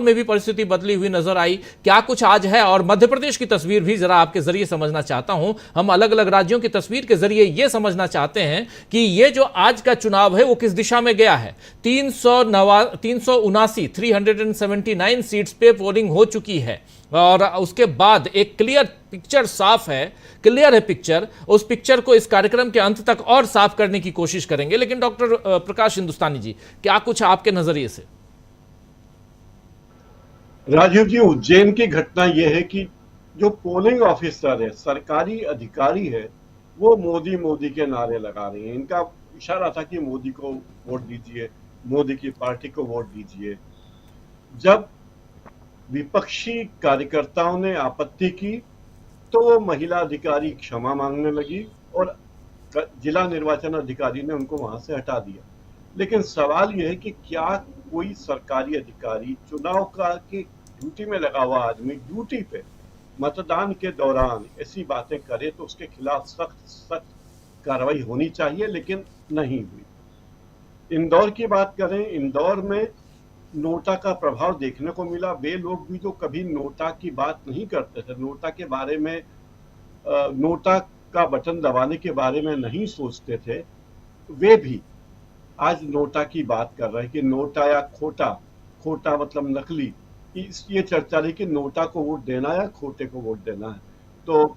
में भी परिस्थिति बदली हुई नजर आई, क्या कुछ आज है? और मध्य प्रदेश की तस्वीर भी जरा आपके जरिए समझना चाहता हूं। हम अलग अलग राज्यों की तस्वीर के जरिए यह समझना चाहते हैं कि यह जो आज का चुनाव है वो किस दिशा में गया है। 379 सीट्स पे पोलिंग हो चुकी है और उसके बाद एक क्लियर पिक्चर साफ है, क्लियर है पिक्चर। उस पिक्चर को इस कार्यक्रम के अंत तक और साफ करने की कोशिश करेंगे। लेकिन डॉक्टर प्रकाश हिंदुस्तानी जी, क्या कुछ आपके नजरिए से? राजीव जी, उज्जैन की घटना यह है कि जो पोलिंग ऑफिसर है, सरकारी अधिकारी है, वो मोदी मोदी के नारे लगा रहे हैं। इनका इशारा था कि मोदी को वोट दीजिए, मोदी की पार्टी को वोट दीजिए। जब विपक्षी कार्यकर्ताओं ने आपत्ति की तो वो महिला अधिकारी क्षमा मांगने लगी और जिला निर्वाचन अधिकारी ने उनको वहां से हटा दिया। लेकिन सवाल यह है कि क्या कोई सरकारी अधिकारी, चुनाव का की ड्यूटी में लगा हुआ आदमी, ड्यूटी पे मतदान के दौरान ऐसी बातें करे तो उसके खिलाफ सख्त सख्त कार्रवाई होनी चाहिए, लेकिन नहीं हुई। इंदौर की बात करें, इंदौर में नोटा का प्रभाव देखने को मिला। वे लोग भी जो कभी नोटा की बात नहीं करते थे, नोटा के बारे में, नोटा का बटन दबाने के बारे में नहीं सोचते थे, वे भी आज नोटा की बात कर रहे हैं कि नोटा या खोटा, खोटा मतलब नकली। ये चर्चा रही कि नोटा को वोट देना या खोटे को वोट देना है। तो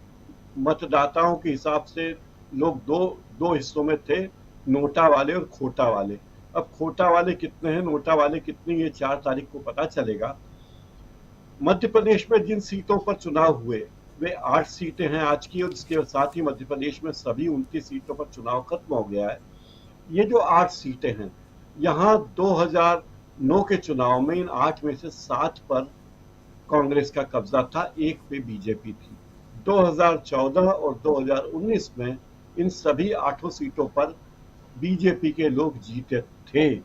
मतदाताओं के हिसाब से लोग दो हिस्सों में थे, नोटा वाले और खोटा वाले। अब खोटा वाले कितने हैं, नोटा वाले कितने, ये 4 तारीख को पता चलेगा। मध्य प्रदेश में जिन सीटों पर चुनाव हुए वे 8 सीटें हैं आज की, और इसके साथ ही मध्य प्रदेश में सभी 29 सीटों पर चुनाव खत्म हो गया है। ये जो 8 सीटें हैं, यहाँ 2009 के चुनाव में इन 8 में से 7 पर कांग्रेस का कब्जा था, 1 पे बीजेपी थी। 2014 और 2019 में इन सभी 8 सीटों पर बीजेपी के लोग जीते थे।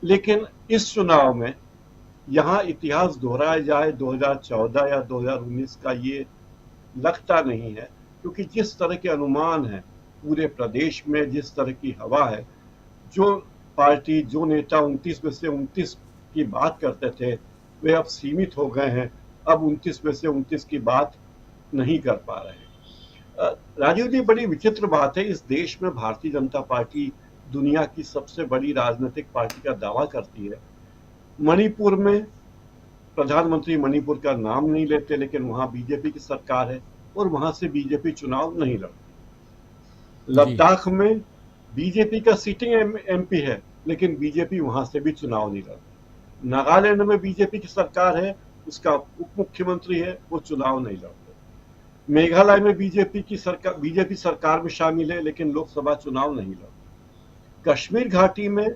लेकिन इस चुनाव में यहाँ इतिहास दोहराया जाए 2014 या 2019 का, ये लगता नहीं है, क्योंकि जिस तरह के अनुमान हैं पूरे प्रदेश में, जिस तरह की हवा है, जो पार्टी, जो नेता 29 में से 29 की बात करते थे वे अब सीमित हो गए हैं, अब 29 में से 29 की बात नहीं कर पा रहे हैं। राजीव जी, बड़ी विचित्र बात है, इस देश में भारतीय जनता पार्टी दुनिया की सबसे बड़ी राजनीतिक पार्टी का दावा करती है। मणिपुर में प्रधानमंत्री मणिपुर का नाम नहीं लेते, लेकिन वहां बीजेपी की सरकार है और वहां से बीजेपी चुनाव नहीं लड़ती। लद्दाख में बीजेपी का सिटिंग एमपी है, लेकिन बीजेपी वहां से भी चुनाव नहीं लड़ती। नागालैंड में बीजेपी की सरकार है, उसका उप मुख्यमंत्री है, वो चुनाव नहीं लड़ते। मेघालय में बीजेपी सरकार में शामिल है, लेकिन लोकसभा चुनाव नहीं लड़ती। कश्मीर घाटी में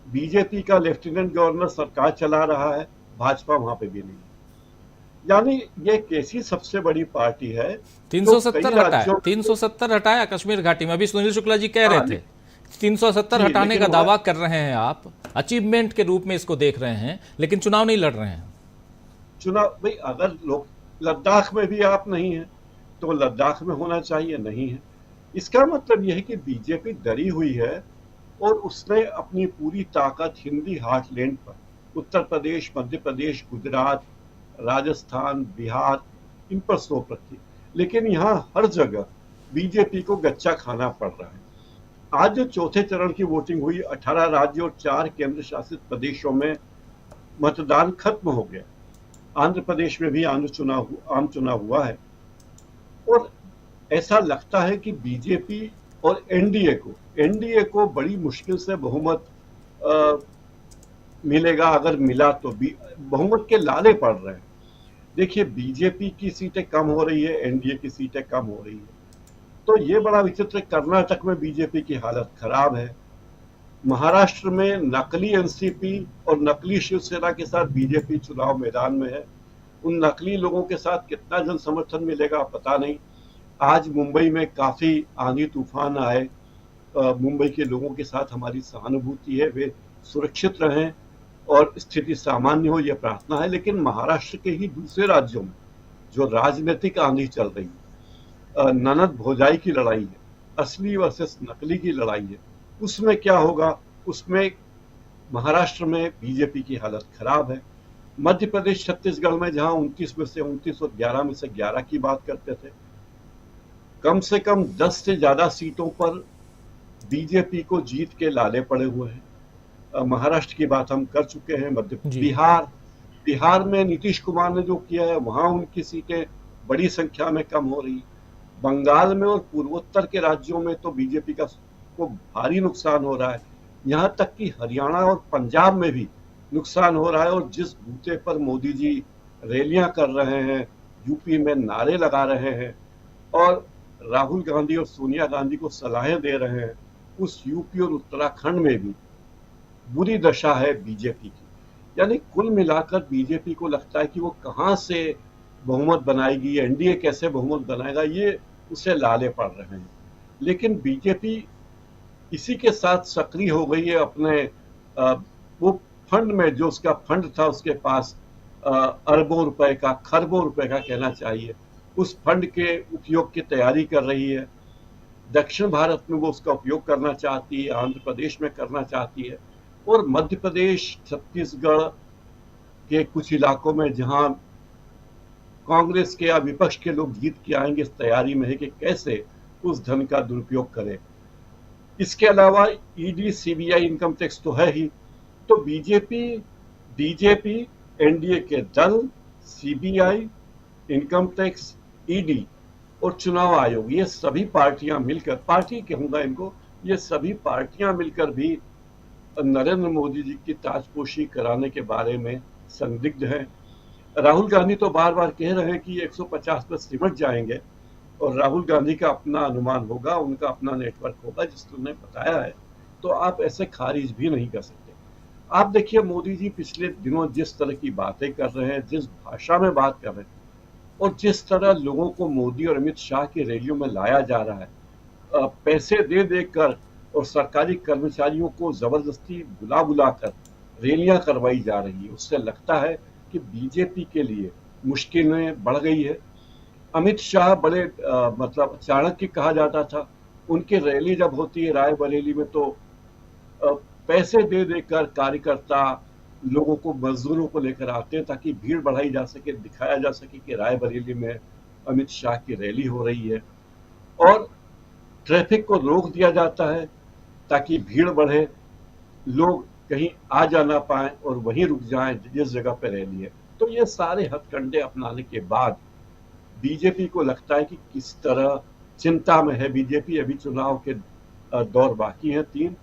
बीजेपी का लेफ्टिनेंट गवर्नर सरकार चला रहा है, भाजपा वहां पे भी नहीं। यानी ये कैसी सबसे बड़ी पार्टी है? 370 हटाया कश्मीर घाटी में। अभी सुनील शुक्ला जी कह रहे थे 370 हटाने का दावा कर रहे हैं आप, अचीवमेंट के रूप में इसको देख रहे हैं, लेकिन चुनाव नहीं लड़ रहे हैं। चुनाव भाई, अगर लोग लद्दाख में भी आप नहीं है तो लद्दाख में होना चाहिए, नहीं है। इसका मतलब यह है कि बीजेपी डरी हुई है और उसने अपनी पूरी ताकत हिंदी हार्टलैंड पर, उत्तर प्रदेश, मध्य प्रदेश, गुजरात, राजस्थान, बिहार, इन पर सौंप रखी। लेकिन यहाँ हर जगह बीजेपी को गच्चा खाना पड़ रहा है। आज जो चौथे चरण की वोटिंग हुई, 18 राज्यों और 4 केंद्र शासित प्रदेशों में मतदान खत्म हो गया। आंध्र प्रदेश में भी आम चुनाव हुआ है और ऐसा लगता है कि बीजेपी और एनडीए को बड़ी मुश्किल से बहुमत मिलेगा। अगर मिला तो भी बहुमत के लाले पड़ रहे हैं। देखिए, बीजेपी की सीटें कम हो रही है, एनडीए की सीटें कम हो रही है, तो ये बड़ा विचित्र। कर्नाटक में बीजेपी की हालत खराब है। महाराष्ट्र में नकली एनसीपी और नकली शिवसेना के साथ बीजेपी चुनाव मैदान में है। उन नकली लोगों के साथ कितना जन समर्थन मिलेगा पता नहीं। आज मुंबई में काफी आंधी तूफान आए, मुंबई के लोगों के साथ हमारी सहानुभूति है, वे सुरक्षित रहें और स्थिति सामान्य हो, यह प्रार्थना है। लेकिन महाराष्ट्र के ही दूसरे राज्यों में जो राजनीतिक आंधी चल रही है, ननद भौजाई की लड़ाई है, असली वर्सेस नकली की लड़ाई है, उसमें क्या होगा? उसमें महाराष्ट्र में बीजेपी की हालत खराब है। मध्य प्रदेश छत्तीसगढ़ में जहां 29 में से 29 और 11 में से 11 की बात करते थे, कम से कम 10 से ज्यादा सीटों पर बीजेपी को जीत के लाले पड़े हुए हैं। महाराष्ट्र की बात हम कर चुके हैं, मध्य जी। बिहार में नीतीश कुमार ने जो किया है वहां उनकी सीटें बड़ी संख्या में कम हो रही। बंगाल में और पूर्वोत्तर के राज्यों में तो बीजेपी का को भारी नुकसान हो रहा है। यहाँ तक कि हरियाणा और पंजाब में भी नुकसान हो रहा है। और जिस बूते पर मोदी जी रैलियां कर रहे हैं, यूपी में नारे लगा रहे हैं और राहुल गांधी और सोनिया गांधी को सलाहें दे रहे हैं, उस यूपी और उत्तराखंड में भी बुरी दशा है बीजेपी की। यानी कुल मिलाकर बीजेपी को लगता है कि वो कहां से बहुमत बनाएगी, एनडीए कैसे बहुमत बनाएगा, ये उसे लाले पड़ रहे हैं। लेकिन बीजेपी इसी के साथ सक्रिय हो गई है अपने वो फंड में, जो उसका फंड था उसके पास अरबों रुपए का, खरबों रुपए का कहना चाहिए, उस फंड के उपयोग की तैयारी कर रही है। दक्षिण भारत में वो उसका उपयोग करना चाहती है, आंध्र प्रदेश में करना चाहती है, और मध्य प्रदेश, छत्तीसगढ़ के कुछ इलाकों में जहां कांग्रेस के या विपक्ष के लोग जीत के आएंगे, इस तैयारी में है कि कैसे उस धन का दुरुपयोग करें। इसके अलावा ईडी, सीबीआई, इनकम टैक्स तो है ही, तो बीजेपी, एनडीए के दल, सीबीआई, इनकम टैक्स, ईडी और चुनाव आयोग, ये सभी पार्टियां मिलकर, पार्टी कहूंगा इनको, ये सभी पार्टियां मिलकर भी नरेंद्र मोदी जी की ताजपोशी कराने के बारे में संदिग्ध हैं। राहुल गांधी तो बार बार कह रहे हैं कि 150 पर सिमट जाएंगे, और राहुल गांधी का अपना अनुमान होगा, उनका अपना नेटवर्क होगा जिसने उन्हें बताया है, तो आप ऐसे खारिज भी नहीं कर सकते। आप देखिए मोदी जी पिछले दिनों जिस तरह की बातें कर रहे हैं, जिस भाषा में बात कर रहे हैं, और जिस तरह लोगों को मोदी और अमित शाह की रैलियों में लाया जा रहा है, पैसे दे देकर और सरकारी कर्मचारियों को जबरदस्ती बुला बुलाकर रैलियां करवाई जा रही है, उससे लगता है कि बीजेपी के लिए मुश्किलें बढ़ गई है। अमित शाह बड़े मतलब चाणक्य कहा जाता था, उनकी रैली जब होती है रायबरेली में तो पैसे दे देकर कार्यकर्ता लोगों को, मजदूरों को लेकर आते हैं ताकि भीड़ बढ़ाई जा सके, दिखाया जा सके कि रायबरेली में अमित शाह की रैली हो रही है, और ट्रैफिक को रोक दिया जाता है ताकि भीड़ बढ़े, लोग कहीं आ जा ना पाए और वहीं रुक जाएं जिस जगह पर रैली है। तो ये सारे हथकंडे अपनाने के बाद बीजेपी को लगता है कि किस तरह चिंता में है बीजेपी। अभी चुनाव के दौर बाकी हैं 3,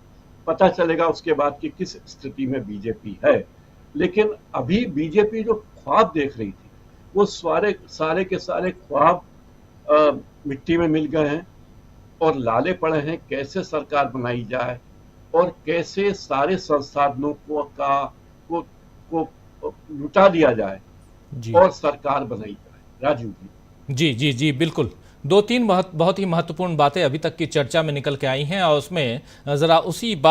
पता चलेगा उसके बाद कि किस स्थिति में बीजेपी है। लेकिन अभी बीजेपी जो ख्वाब देख रही थी, वो सारे के सारे ख्वाब मिट्टी में मिल गए हैं और लाले पड़े हैं कैसे सरकार बनाई जाए और कैसे सारे संसाधनों को लुटा दिया जाए जी और सरकार बनाई जाए। राजीव जी। जी जी जी बिल्कुल। 2-3 बहुत ही महत्वपूर्ण बातें अभी तक की चर्चा में निकल के आई हैं और उसमें जरा उसी बात